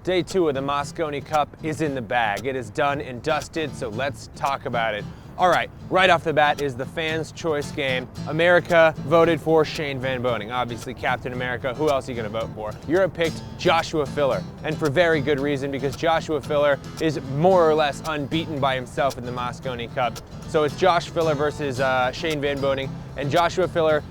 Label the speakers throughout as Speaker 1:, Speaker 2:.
Speaker 1: Day 2 of the Mosconi Cup is in the bag. It is done and dusted, so let's talk about it. All right, right off the bat is the fans' choice game. America voted for Shane Van Boening, obviously Captain America. Who else are you gonna vote for? Europe picked Joshua Filler, and for very good reason, because Joshua Filler is more or less unbeaten by himself in the Mosconi Cup. So it's Josh Filler versus Shane Van Boening, and Joshua Filler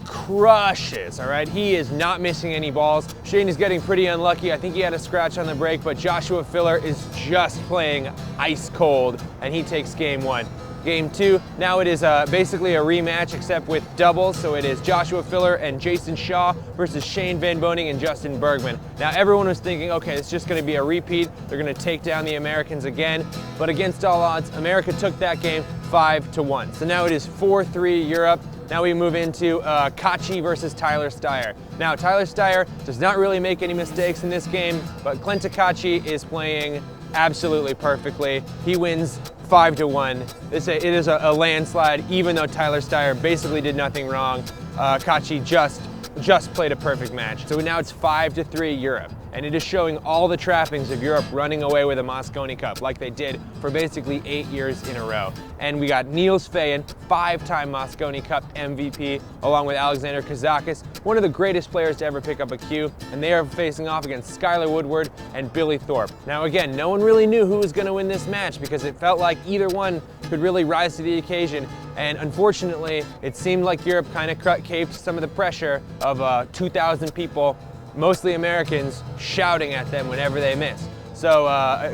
Speaker 1: crushes, all right? He is not missing any balls. Shane is getting pretty unlucky. I think he had a scratch on the break, but Joshua Filler is just playing ice cold, and he takes game 1. Game 2, now it is basically a rematch except with doubles, so it is Joshua Filler and Jason Shaw versus Shane Van Boening and Justin Bergman. Now everyone was thinking, okay, it's just gonna be a repeat. They're gonna take down the Americans again, but against all odds, America took that game 5-1. So now it is 4-3 Europe. Now we move into Kaci versus Tyler Styer. Now Tyler Styer does not really make any mistakes in this game, but Kaci is playing absolutely perfectly. He wins 5-1. It is a landslide, even though Tyler Styer basically did nothing wrong. Kaci just played a perfect match. So now it's 5-3 Europe. And it is showing all the trappings of Europe running away with a Mosconi Cup, like they did for basically 8 years in a row. And we got Niels Feyen, 5-time Mosconi Cup MVP, along with Alexander Kazakh, one of the greatest players to ever pick up a cue, and they are facing off against Skylar Woodward and Billy Thorpe. Now again, no one really knew who was going to win this match because it felt like either one could really rise to the occasion, and unfortunately, it seemed like Europe kind of caved to some of the pressure of 2,000 people, mostly Americans, shouting at them whenever they missed. So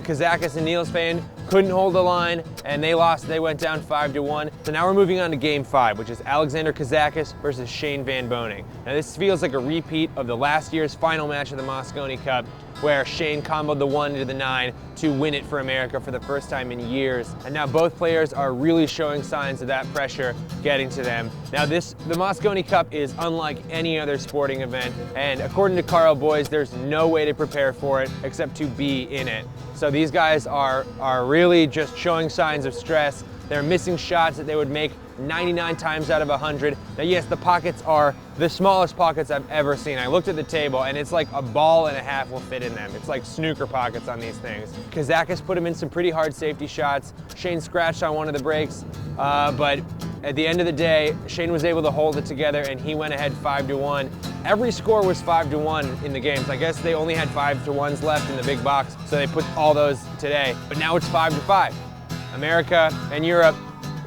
Speaker 1: Kazakh and Niels Feyen couldn't hold the line, and they lost. They went down 5-1. So now we're moving on to game 5, which is Alexander Kazakh versus Shane Van Boening. Now this feels like a repeat of the last year's final match of the Mosconi Cup, where Shane comboed the 1 into the 9 to win it for America for the first time in years. And now both players are really showing signs of that pressure getting to them. Now the Mosconi Cup is unlike any other sporting event, and according to Carl Boys, there's no way to prepare for it except to be in it. So these guys are really just showing signs of stress. They're missing shots that they would make 99 times out of 100. Now yes, the pockets are the smallest pockets I've ever seen. I looked at the table and it's like a ball and a half will fit in them. It's like snooker pockets on these things. Kazakh put him in some pretty hard safety shots. Shane scratched on one of the breaks, but at the end of the day, Shane was able to hold it together and he went ahead 5-1. Every score was 5-1 in the games. I guess they only had 5-1s left in the big box, so they put all those today. But now it's 5-5. America and Europe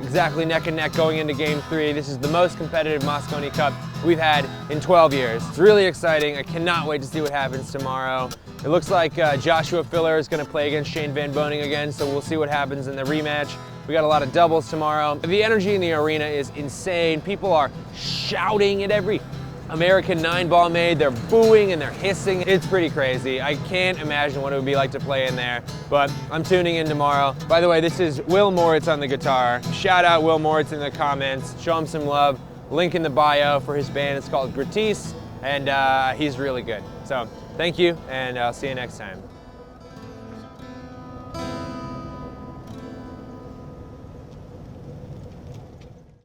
Speaker 1: exactly neck and neck going into game 3. This is the most competitive Mosconi Cup we've had in 12 years. It's really exciting. I cannot wait to see what happens tomorrow. It looks like Joshua Filler is going to play against Shane Van Boening again, so we'll see what happens in the rematch. We got a lot of doubles tomorrow. The energy in the arena is insane. People are shouting at every American 9-ball made. They're booing and they're hissing. It's pretty crazy. I can't imagine what it would be like to play in there, but I'm tuning in tomorrow. By the way, this is Will Moritz on the guitar. Shout out Will Moritz in the comments. Show him some love. Link in the bio for his band. It's called Gratis, and he's really good. So thank you, and I'll see you next time.